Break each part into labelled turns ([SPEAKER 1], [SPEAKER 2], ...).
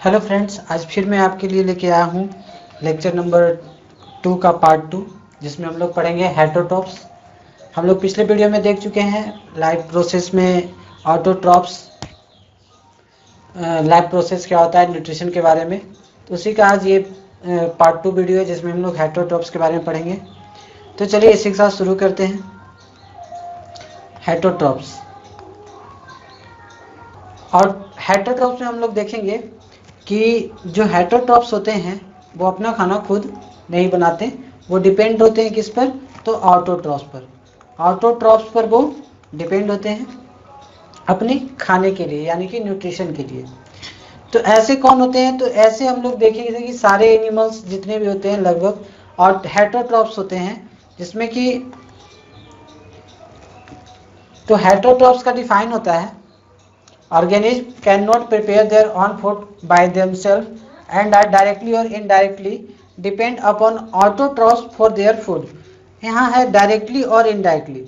[SPEAKER 1] Hello friends, आज फिर मैं आपके लिए लेके आया हूँ लेक्चर नंबर 2 का पार्ट 2, जिसमें हम लोग पढ़ेंगे हेटरोट्रॉप्स। हम लोग पिछले वीडियो में देख चुके हैं लाइफ प्रोसेस में ऑटोट्रॉप्स, लाइफ प्रोसेस क्या होता है, न्यूट्रिशन के बारे में। तो उसी का आज ये पार्ट 2 वीडियो है, जिसमें हम लोग हेटरोट्रॉप्स के बारे में पढ़ेंगे। तो चलिए इसी के साथ शुरू करते हैं। हेटरोट्रॉप्स और हेटरोट्रॉप्स में हम लोग देखेंगे कि जो हेटरोट्रॉप्स होते हैं वो अपना खाना खुद नहीं बनाते, वो डिपेंड होते हैं किस पर, तो ऑटोट्रॉप्स पर। ऑटोट्रॉप्स पर वो डिपेंड होते हैं अपने खाने के लिए, यानी कि न्यूट्रिशन के लिए। तो ऐसे कौन होते हैं, तो ऐसे हम लोग देखेंगे कि सारे एनिमल्स जितने भी होते हैं लगभग और हेटरोट्रॉप्स होते हैं, जिसमें कि तो हेटरोट्रॉप्स का डिफाइन होता है organisms cannot prepare their own food by themselves and are directly or indirectly depend upon autotrophs for their food। यहाँ है डायरेक्टली और इनडायरेक्टली।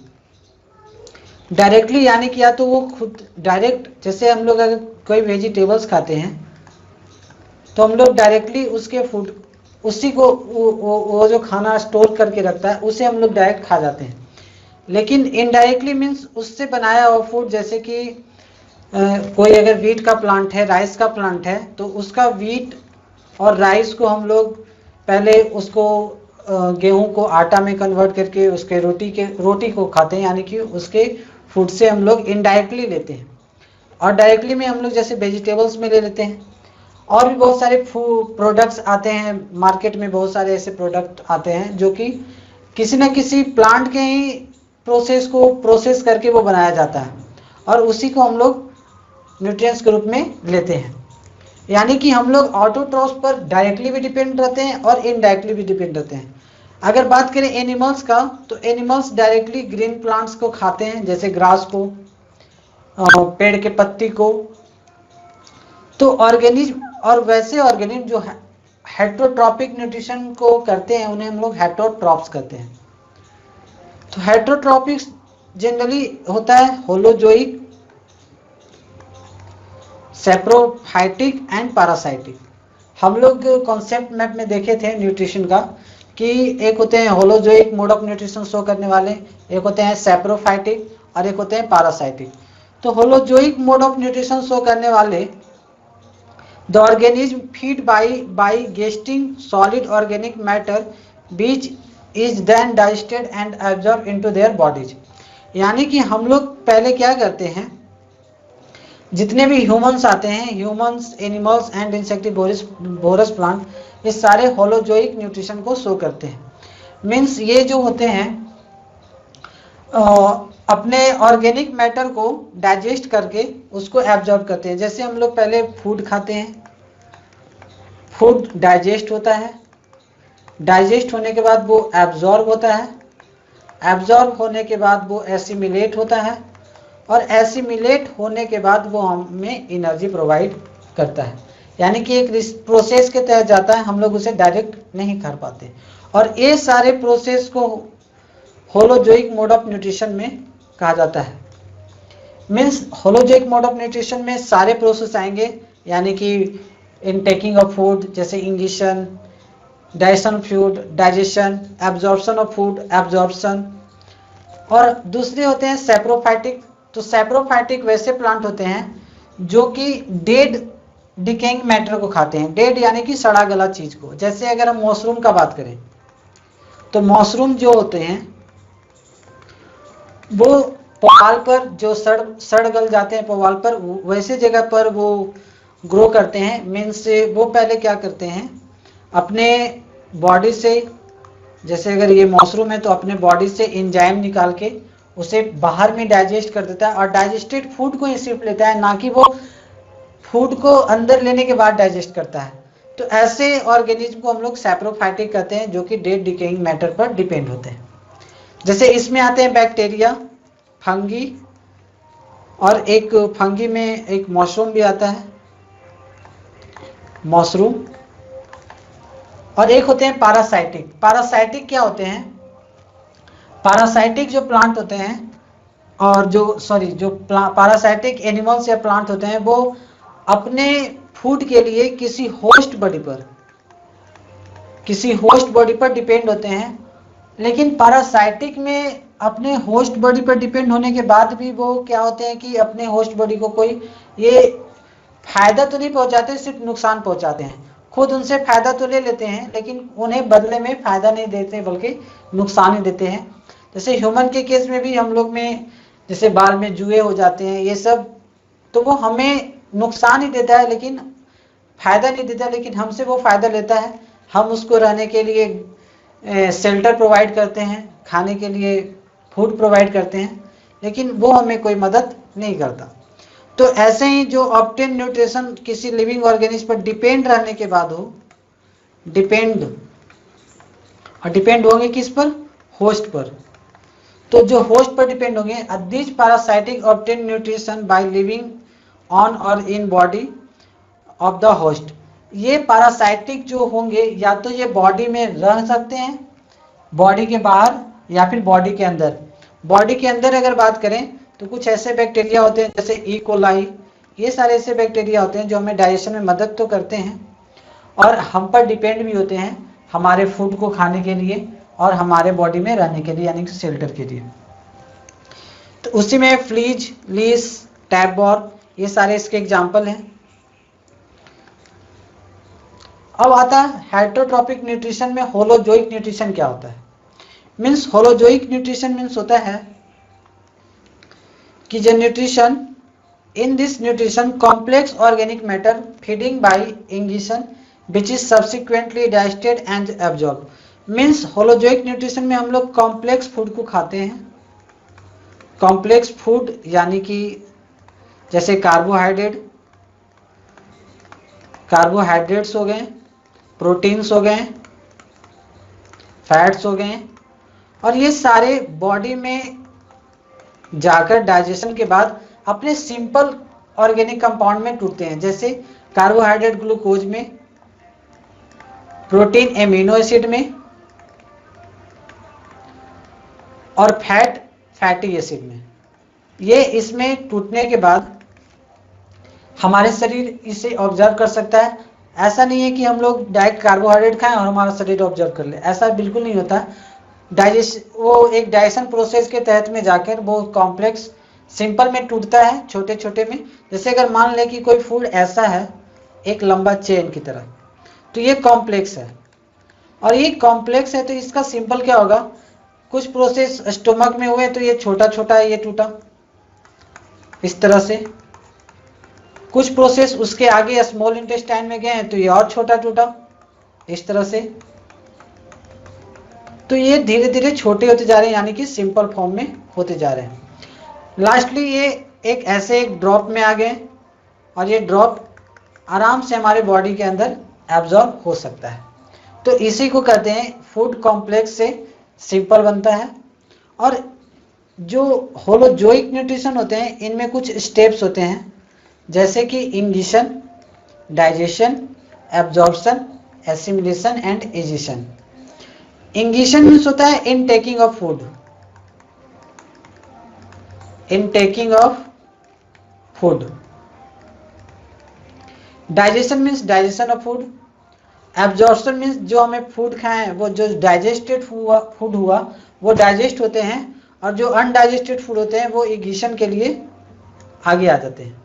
[SPEAKER 1] डायरेक्टली यानी कि या तो वो खुद डायरेक्ट, जैसे हम लोग अगर कोई वेजिटेबल्स खाते हैं तो हम लोग डायरेक्टली उसके फूड, उसी को वो जो खाना स्टोर करके रखता है उसे हम लोग डायरेक्ट खा जाते हैं। लेकिन इनडायरेक्टली मीन्स उससे बनाया हुआ फूड, जैसे कि कोई अगर वीट का प्लांट है, राइस का प्लांट है, तो उसका वीट और राइस को हम लोग पहले उसको गेहूं को आटा में कन्वर्ट करके उसके रोटी को खाते हैं, यानी कि उसके फूड से हम लोग इनडायरेक्टली लेते हैं। और डायरेक्टली में हम लोग जैसे वेजिटेबल्स में ले लेते हैं। और भी बहुत सारे प्रोडक्ट्स आते हैं मार्केट में, बहुत सारे ऐसे प्रोडक्ट आते हैं जो कि किसी न किसी प्लांट के ही प्रोसेस करके वो बनाया जाता है, और उसी को हम लोग न्यूट्रिएंट्स के रूप में लेते हैं। यानी कि हम लोग ऑटोट्रॉप्स पर डायरेक्टली भी डिपेंड रहते हैं और इनडायरेक्टली भी डिपेंड रहते हैं। अगर बात करें एनिमल्स का, तो एनिमल्स डायरेक्टली ग्रीन प्लांट्स को खाते हैं, जैसे ग्रास को, पेड़ के पत्ती को। तो ऑर्गेनिज्म, और वैसे ऑर्गेनिज्म जो हेटरोट्रॉपिक न्यूट्रिशन को करते हैं उन्हें हम लोग हेटरोट्रॉप्स कहते हैं। तो हेटरोट्रॉपिक्स जनरली होता है होलोजोइक, सैप्रोफाइटिक एंड पैरासाइटिक। हम लोग कॉन्सेप्ट मैप में देखे थे न्यूट्रिशन का कि एक होते हैं holozoic mode of nutrition show करने वाले, एक होते हैं सैप्रोफाइटिक और एक होते हैं पैरासाइटिक। तो holozoic mode of nutrition show करने वाले, the organisms feed by ingesting solid organic matter which is then digested and absorb into their bodies. यानी कि हम लोग पहले क्या करते हैं, जितने भी ह्यूमंस आते हैं, humans, animals and insectivorous plant, ये सारे होलोजोइक न्यूट्रिशन को शो करते हैं। मीन्स ये जो होते हैं अपने ऑर्गेनिक मैटर को डाइजेस्ट करके उसको एब्जॉर्ब करते हैं। जैसे हम लोग पहले फूड खाते हैं, फूड डाइजेस्ट होता है, डाइजेस्ट होने के बाद वो एब्जॉर्ब होता है, एब्जॉर्ब होने के बाद वो एसिमिलेट होता है, और एसिमिलेट होने के बाद वो हमें एनर्जी प्रोवाइड करता है। यानी कि एक प्रोसेस के तहत जाता है, हम लोग उसे डायरेक्ट नहीं कर पाते। और ये सारे प्रोसेस को होलोजोइक मोड ऑफ न्यूट्रिशन में कहा जाता है। Means holozoic mode of nutrition में सारे प्रोसेस आएंगे, यानी कि इन टेकिंग ऑफ फूड, जैसे ingestion, digestion food, digestion, absorption of food, absorption. और दूसरे होते हैं सैप्रोफाइटिक। तो सैप्रोफाइटिक वैसे प्लांट होते हैं जो कि डेड डिकेइंग मैटर को खाते हैं। डेड यानी कि सड़ा गला चीज को। जैसे अगर हम मशरूम का बात करें, तो मशरूम जो होते हैं वो पुआल पर जो सड़ गल जाते हैं, पुआल पर वैसे जगह पर वो ग्रो करते हैं। मीन्स वो पहले क्या करते हैं, अपने बॉडी से, जैसे अगर ये मशरूम है तो अपने बॉडी से एंजाइम निकाल के उसे बाहर में डाइजेस्ट कर देता है, और डाइजेस्टेड फूड को ही सिर्फ लेता है, ना कि वो फूड को अंदर लेने के बाद डाइजेस्ट करता है। तो ऐसे ऑर्गेनिज्म को हम लोग सैप्रोफाइटिक कहते हैं, जो कि डेड डिकेइंग मैटर पर डिपेंड होते हैं। जैसे इसमें आते हैं बैक्टीरिया, फंगी, और एक फंगी में एक मशरूम भी आता है, मशरूम। और एक होते हैं पैरासाइटिक। पैरासाइटिक क्या होते हैं, पैरासाइटिक जो प्लांट होते हैं, और जो पैरासाइटिक एनिमल्स या प्लांट होते हैं, वो अपने फूड के लिए किसी होस्ट बॉडी पर डिपेंड होते हैं, लेकिन पैरासाइटिक में अपने होस्ट बॉडी पर डिपेंड होने के बाद भी वो क्या होते हैं कि अपने होस्ट बॉडी को कोई ये फायदा तो नहीं पहुंचाते, सिर्फ नुकसान पहुंचाते हैं। खुद उनसे फायदा तो ले लेते हैं लेकिन उन्हें बदले में फायदा नहीं देते बल्कि नुकसान ही देते हैं। जैसे ह्यूमन के केस में भी हम लोग में जैसे बाल में जुए हो जाते हैं, ये सब तो वो हमें नुकसान ही देता है लेकिन फायदा नहीं देता, लेकिन हमसे वो फायदा लेता है। हम उसको रहने के लिए शेल्टर प्रोवाइड करते हैं, खाने के लिए फूड प्रोवाइड करते हैं, लेकिन वो हमें कोई मदद नहीं करता। तो ऐसे ही जो ऑब्टेन न्यूट्रिशन किसी लिविंग ऑर्गेनिज्म पर डिपेंड रहने के बाद हो, डिपेंड होंगे किस पर? होस्ट पर। तो जो होस्ट पर डिपेंड होंगे, this parasitic obtain nutrition by living on or in body of the host. ये पैरासाइटिक जो होंगे या तो ये बॉडी में रह सकते हैं, बॉडी के बाहर या फिर बॉडी के अंदर। बॉडी के अंदर अगर बात करें तो कुछ ऐसे बैक्टीरिया होते हैं जैसे ई कोलाई, ये सारे ऐसे बैक्टीरिया होते हैं जो हमें डाइजेशन में मदद तो करते हैं और हम पर डिपेंड भी होते हैं हमारे फूड को खाने के लिए और हमारे बॉडी में रहने के लिए, यानी कि शेल्टर के लिए। तो उसी में फ्लीज, लीस, टैपवॉर्म, ये सारे इसके एग्जाम्पल हैं। अब आता है हेटेरोट्रॉपिक न्यूट्रिशन में होलोजोइक न्यूट्रिशन क्या होता है। मीन्स होलोजोइक न्यूट्रिशन मीन्स होता है कि जो nutrition in this nutrition complex organic matter feeding by ingestion which is subsequently digested and absorb. Means holozoic nutrition में हम लोग कॉम्प्लेक्स फूड को खाते हैं। कॉम्प्लेक्स फूड यानी कि जैसे कार्बोहाइड्रेट्स हो गए, प्रोटीन्स हो गए, फैट्स हो गए, और ये सारे बॉडी में जाकर डाइजेशन के बाद अपने सिंपल ऑर्गेनिक कंपाउंड में टूटते हैं। जैसे कार्बोहाइड्रेट ग्लूकोज में, प्रोटीन एमिनो एसिड में और फैट फैटी एसिड में। ये इसमें टूटने के बाद हमारे शरीर इसे ऑब्जर्व कर सकता है। ऐसा नहीं है कि हम लोग डायरेक्ट कार्बोहाइड्रेट खाएं और हमारा शरीर ऑब्जर्व कर ले, ऐसा बिल्कुल नहीं होता। वो एक डाइजेशन प्रोसेस के तहत में जाकर वो कॉम्प्लेक्स सिंपल में टूटता है, छोटे छोटे में। जैसे अगर मान लें कि कोई फूड ऐसा है एक लंबा चेन की तरह, तो ये कॉम्प्लेक्स है, और ये कॉम्प्लेक्स है तो इसका सिंपल क्या होगा, कुछ प्रोसेस स्टोमक में हुए तो ये छोटा छोटा ये टूटा इस तरह से, कुछ प्रोसेस उसके आगे स्मॉल इंटेस्टाइन में गए हैं तो ये और छोटा टूटा इस तरह से। तो ये धीरे धीरे छोटे होते जा रहे हैं, यानी कि सिंपल फॉर्म में होते जा रहे हैं। लास्टली ये एक ऐसे एक ड्रॉप में आ गए और ये ड्रॉप आराम से हमारे बॉडी के अंदर एब्जॉर्ब हो सकता है। तो इसी को कहते हैं फूड कॉम्प्लेक्स से सिंपल बनता है। और जो होलोजोइक न्यूट्रिशन होते हैं इनमें कुछ स्टेप्स होते हैं, जैसे कि ingestion, digestion, absorption, assimilation and egestion. Ingestion means होता है in taking of food, in taking of food. Digestion means digestion of food. Absorption means जो हमें फूड खाएं वो जो डाइजेस्टेड फूड हुआ वो डाइजेस्ट होते हैं, और जो अनडाइजेस्टेड फूड होते हैं वो इंगिशन के लिए आगे आ जाते हैं।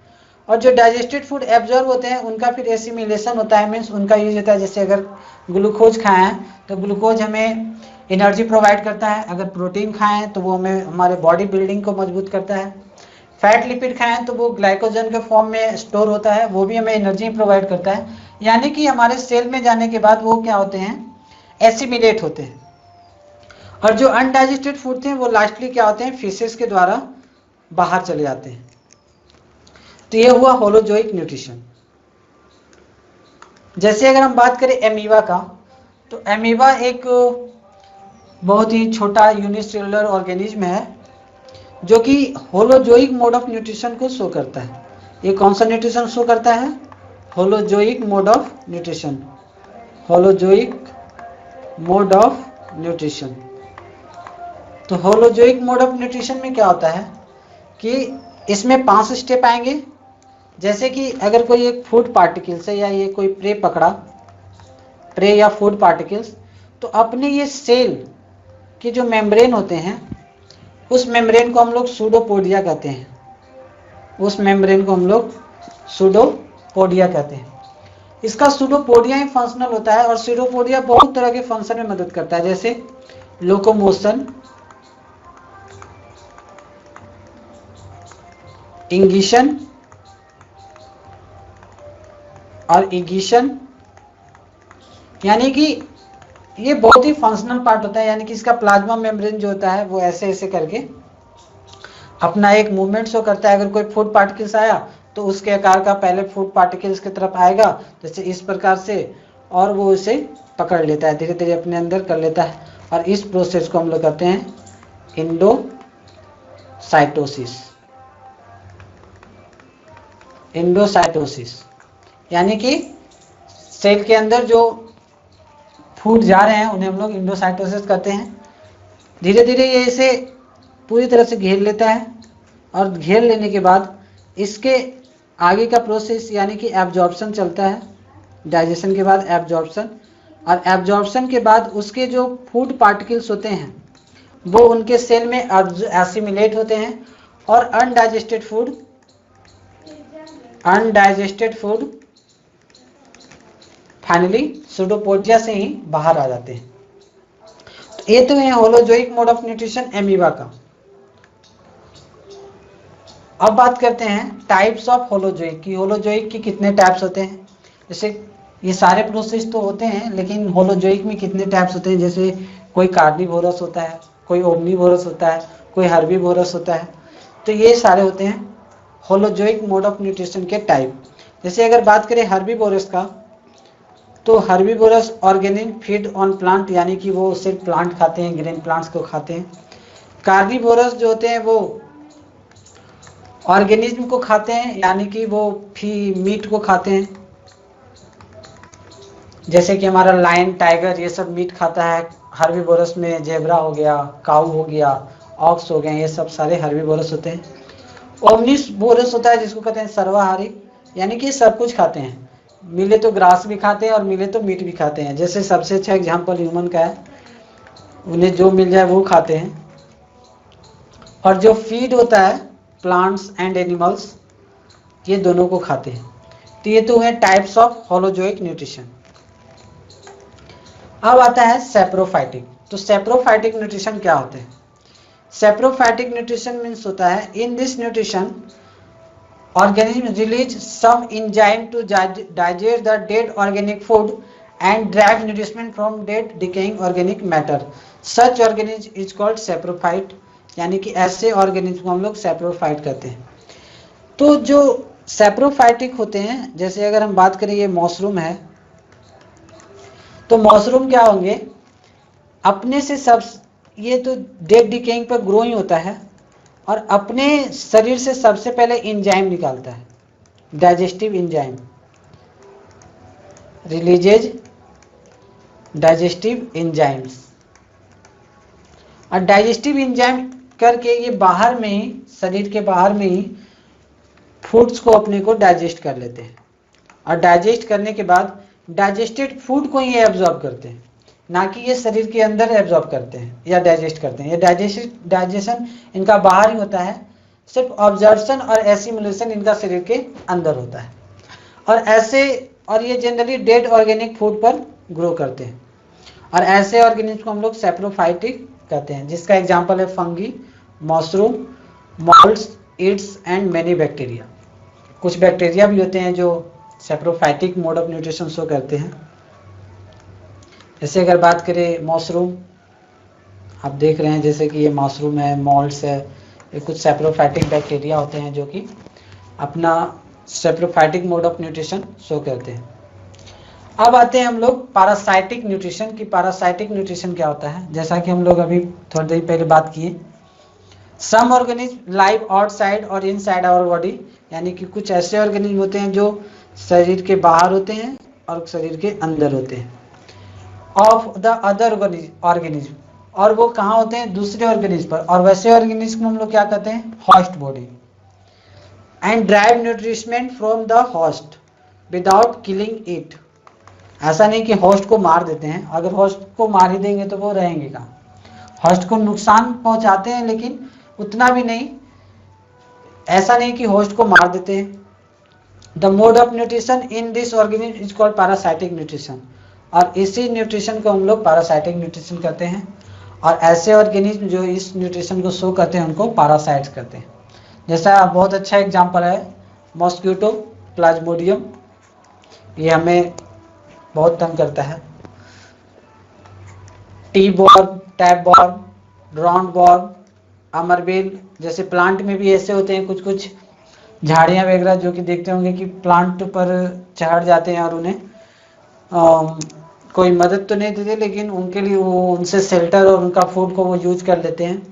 [SPEAKER 1] और जो डाइजेस्टेड फूड एब्जॉर्ब होते हैं उनका फिर एसिमिलेशन होता है, मीन्स उनका यूज होता है। जैसे अगर ग्लूकोज खाएं तो ग्लूकोज हमें एनर्जी प्रोवाइड करता है, अगर प्रोटीन खाएं तो वो हमें हमारे बॉडी बिल्डिंग को मजबूत करता है, फैट लिपिड खाएं तो वो ग्लाइकोजन के फॉर्म में स्टोर होता है, वो भी हमें एनर्जी प्रोवाइड करता है। यानी कि हमारे सेल में जाने के बाद वो क्या होते हैं, एसिमिलेट होते हैं। और जो अनडाइजेस्टेड फूड थे वो लास्टली क्या होते हैं, फिशेस के द्वारा बाहर चले जाते हैं। तो ये हुआ होलोजोइक न्यूट्रिशन। जैसे अगर हम बात करें एमीबा का, तो एमीबा एक बहुत ही छोटा यूनिसेलुलर ऑर्गेनिज्म है जो कि होलोजोइक मोड ऑफ न्यूट्रिशन को शो करता है। ये कौन सा न्यूट्रिशन शो करता है, holozoic mode of nutrition, holozoic mode of nutrition. तो होलोजोइक मोड ऑफ न्यूट्रिशन में क्या होता है कि इसमें 5 स्टेप आएंगे, जैसे कि अगर कोई एक फूड पार्टिकल्स है या ये कोई प्रे पकड़ा, प्रे या फूड पार्टिकल्स, तो अपने ये सेल के जो मेम्ब्रेन होते हैं उस मेम्ब्रेन को हम लोग सूडोपोडिया कहते हैं, उस मेम्ब्रेन को हम लोग सूडोपोडिया कहते हैं। इसका सूडोपोडिया ही फंक्शनल होता है और सूडोपोडिया बहुत तरह के फंक्शन में मदद करता है, जैसे लोकोमोशन, इंगिशन और इगिशन, यानी कि ये बहुत ही फंक्शनल पार्ट होता है। यानी कि इसका प्लाज्मा मेम्ब्रेन जो होता है वो ऐसे ऐसे करके अपना एक मूवमेंट शो करता है। अगर कोई फूड पार्टिकल्स आया तो उसके आकार का पहले फूड पार्टिकल्स की तरफ आएगा, जैसे इस प्रकार से, और वो उसे पकड़ लेता है, धीरे धीरे अपने अंदर कर लेता है। और इस प्रोसेस को हम लोग कहते हैं इंडोसाइटोसिस। इंडोसाइटोसिस यानी कि सेल के अंदर जो फूड जा रहे हैं उन्हें हम लोग इंडोसाइटोसिस कहते हैं। धीरे धीरे ये इसे पूरी तरह से घेर लेता है और घेर लेने के बाद इसके आगे का प्रोसेस यानी कि एब्जॉर्प्शन चलता है। डाइजेशन के बाद एब्जॉर्प्शन, और एब्जॉर्प्शन के बाद उसके जो फूड पार्टिकल्स होते हैं वो उनके सेल में एसिमिलेट होते हैं और अनडाइजेस्टेड फूड फाइनली सूडोपोडिया से ही बाहर आ जाते हैं। तो ये तो है holozoic mode of nutrition amoeba का। अब बात करते हैं टाइप्स ऑफ होलोजोइक की। होलोजोइक के कितने टाइप्स होते हैं? जैसे ये सारे प्रोसेस तो होते हैं, लेकिन होलोजोइक में कितने टाइप्स होते हैं? जैसे कोई कार्निवोरस होता है, कोई ओमनीवोरस होता है, कोई हर्बीवोरस होता है। तो ये सारे होते हैं होलोजोइक मोड ऑफ न्यूट्रिशन के टाइप। जैसे अगर बात करें हर्बीवोरस का, तो herbivores organic feed on plant, यानी कि वो सिर्फ प्लांट खाते हैं, ग्रीन प्लांट्स को खाते हैं। कार्निवोरस जो होते हैं वो ऑर्गेनिज्म को खाते हैं, यानी कि वो मीट को खाते हैं। जैसे कि हमारा लायन, टाइगर, ये सब मीट खाता है। हर्बीवोरस में जेब्रा हो गया, काऊ हो गया, ऑक्स हो गए, ये सब सारे हर्बीवोरस होते हैं। ओमनिवोरस होता है जिसको कहते हैं सर्वाहारी, यानी कि सब कुछ खाते हैं। मिले तो ग्रास भी खाते हैं और मिले तो मीट भी खाते हैं। जैसे सबसे अच्छा एग्जाम्पल ह्यूमन का है, उन्हें जो मिल जाए वो खाते हैं। और जो फीड होता है प्लांट्स एंड एनिमल्स, ये दोनों को खाते हैं। तो ये तो है टाइप्स ऑफ होलोजोइक न्यूट्रिशन। अब आता है सेप्रोफाइटिक। तो सेप्रोफाइटिक न्यूट्रिशन क्या होते हैं? सेप्रोफाइटिक न्यूट्रिशन मीन्स होता है इन this nutrition organism release some enzyme to digest the dead organic food and derive nourishment from dead decaying organic matter. Such organism is called saprophyte, यानी कि ऐसे organism को हम लोग सेप्रोफाइट कहते हैं। तो जो सेप्रोफाइटिक होते हैं, जैसे अगर हम बात करें ये मशरूम है, तो मशरूम क्या होंगे, अपने से सब, ये तो डेड डिकेइंग पर ग्रो ही होता है और अपने शरीर से सबसे पहले एंजाइम निकालता है, digestive enzyme, releases digestive enzymes. और डाइजेस्टिव एंजाइम करके ये बाहर में ही, शरीर के बाहर में ही फूड्स को अपने को डाइजेस्ट कर लेते हैं। और डाइजेस्ट करने के बाद डाइजेस्टेड फूड को ये एब्जॉर्ब करते हैं, ना कि ये शरीर के अंदर एब्जॉर्ब करते हैं या डाइजेस्ट करते हैं। ये डाइजेशन इनका बाहर ही होता है, सिर्फ ऑब्जर्वेशन और एसिमुलेशन इनका शरीर के अंदर होता है। और ये जनरली डेड ऑर्गेनिक फूड पर ग्रो करते हैं। और ऐसे ऑर्गेनिज्म को हम लोग सेप्रोफाइटिक कहते हैं, जिसका एग्जाम्पल है fungi, mushroom, moulds, ईड्स and many bacteria. कुछ बैक्टीरिया भी होते हैं जो saprophytic mode of nutrition show करते हैं। जैसे अगर बात करें मशरूम, आप देख रहे हैं जैसे कि ये मशरूम है, मोल्ड्स है, ये कुछ सेप्रोफाइटिक बैक्टीरिया होते हैं जो कि अपना saprophytic mode of nutrition show करते हैं। अब आते हैं हम लोग पैरासाइटिक न्यूट्रिशन की। पैरासाइटिक न्यूट्रिशन क्या होता है? जैसा कि हम लोग अभी थोड़ी देर पहले बात किए, सम ऑर्गेनिज्म लाइव आउटसाइड और इनसाइड आवर बॉडी, यानी कि कुछ ऐसे ऑर्गेनिज्म होते हैं जो शरीर के बाहर होते हैं और शरीर के अंदर होते हैं। ऑफ द अदर ऑर्गेनिज्म, और वो कहाँ होते हैं? दूसरे ऑर्गेनिज्म पर। और वैसे ऑर्गेनिज्म को हम लोग क्या कहते हैं? Host body. And drive nutriment from the host without killing it. ऐसा नहीं कि होस्ट को मार देते हैं, अगर होस्ट को मार ही देंगे तो वो रहेंगे कहाँ। होस्ट को नुकसान पहुंचाते हैं लेकिन उतना भी नहीं, ऐसा नहीं कि होस्ट को मार देते हैं। The mode of nutrition in this organism is called parasitic nutrition, और इसी न्यूट्रिशन को हम लोग पैरासाइटिक न्यूट्रिशन कहते हैं। और ऐसे ऑर्गेनिज्म जो इस न्यूट्रिशन को शो करते हैं उनको पैरासाइट्स कहते हैं। जैसा बहुत अच्छा एग्जांपल है मॉस्क्यूटो प्लाज्मोडियम, ये हमें बहुत तंग करता है। टी बॉर्म, टैप बॉर्म, राउंड बॉर्म, अमरबेल जैसे प्लांट में भी ऐसे होते हैं कुछ कुछ झाड़ियाँ वगैरह जो कि देखते होंगे कि प्लांट पर चढ़ जाते हैं और उन्हें कोई मदद तो नहीं देते लेकिन उनके लिए वो उनसे शेल्टर और उनका फूड को वो यूज कर लेते हैं।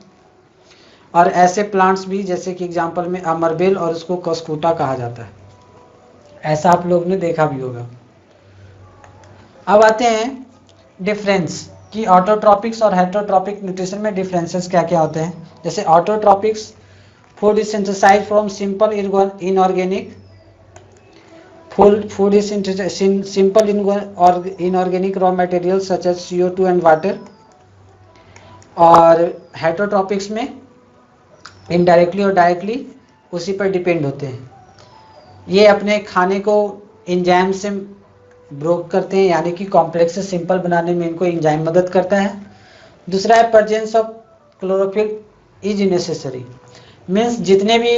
[SPEAKER 1] और ऐसे प्लांट्स भी जैसे कि एग्जांपल में अमरबेल और उसको कस्कूटा कहा जाता है, ऐसा आप लोग ने देखा भी होगा। अब आते हैं डिफरेंस कि ऑटोट्रॉपिक्स और हेटरोट्रॉपिक न्यूट्रिशन में डिफरेंसेस क्या क्या होते हैं। जैसे autotrophics, food is synthesized from simple inorganic food is simple inorganic raw materials such as CO2 and water। और हेटरोट्रॉपिक्स में इनडायरेक्टली और डायरेक्टली उसी पर डिपेंड होते हैं। ये अपने खाने को एंजाइम से ब्रोक करते हैं, यानी कि कॉम्प्लेक्स से सिंपल बनाने में इनको एंजाइम मदद करता है। दूसरा है presence of chlorophyll is necessary, means जितने भी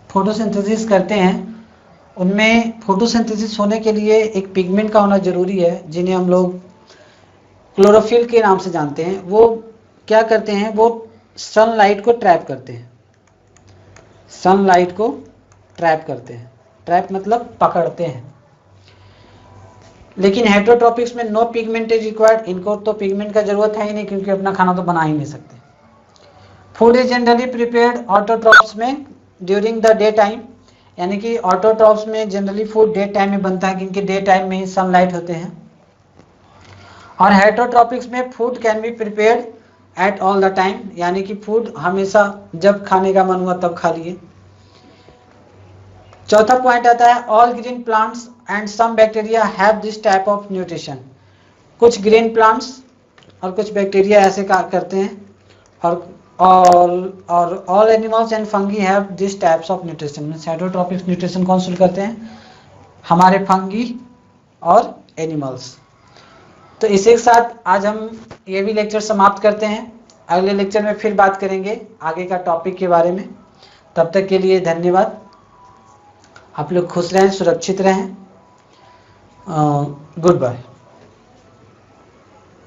[SPEAKER 1] फोटोसिंथेसिस करते हैं उनमें फोटोसिंथेसिस होने के लिए एक पिगमेंट का होना जरूरी है, जिन्हें हम लोग क्लोरोफिल के नाम से जानते हैं। वो क्या करते हैं, वो सनलाइट को ट्रैप करते हैं, सनलाइट को ट्रैप करते हैं। ट्रैप मतलब पकड़ते हैं। लेकिन हेटरोट्रॉपिक्स में नो पिगमेंट इज रिक्वायर्ड, इनको तो पिगमेंट का जरूरत है ही नहीं क्योंकि अपना खाना तो बना ही नहीं सकते। Food is generally prepared autotrophs में ड्यूरिंग द डे टाइम, यानी कि ऑटोट्रॉप्स में जनरली फूड डे टाइम में बनता है क्योंकि डे टाइम में ही सनलाइट होते हैं। और हेटरोट्रॉपिक्स में food can be prepared at all the time, यानी कि फूड हमेशा जब खाने का मन हुआ तब खा लिए। चौथा पॉइंट आता है all green plants and some bacteria have this type of nutrition. कुछ ग्रीन प्लांट्स और कुछ बैक्टीरिया ऐसे करते हैं, और all animals and fungi have this types of nutrition. Heterotrophic nutrition कौन शुरू करते हैं, हमारे फंगी और एनिमल्स। तो इसी के साथ आज हम ये भी लेक्चर समाप्त करते हैं। अगले लेक्चर में फिर बात करेंगे आगे का टॉपिक के बारे में। तब तक के लिए धन्यवाद। आप लोग खुश रहें, सुरक्षित रहें। Good bye.